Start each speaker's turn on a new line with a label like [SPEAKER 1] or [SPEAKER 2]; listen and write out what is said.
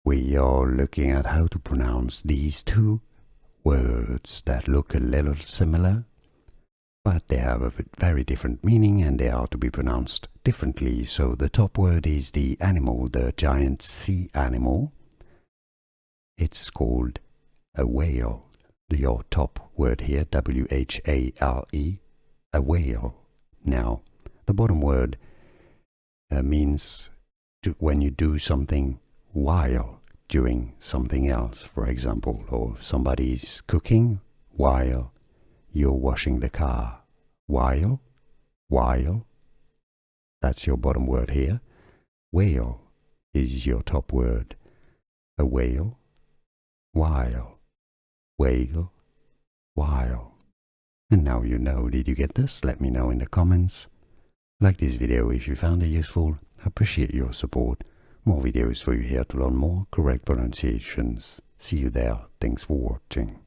[SPEAKER 1] we are looking at how to pronounce these two words that look a little similar, but they have a very different meaning and they are to be pronounced differently. So the top word is the animal, the giant sea animal. It's called a whale. Your top word here, W-H-A-L-E, a whale. Now, the bottom word means when you do something while doing something else, for example, or somebody's cooking while you're washing the car. While, that's your bottom word here. Whale is your top word. A whale, while, whale, while. And now you know. Did you get this? Let me know in the comments. Like this video if you found it useful. Appreciate your support. More videos for you here to learn more correct pronunciations. See you there. Thanks for watching.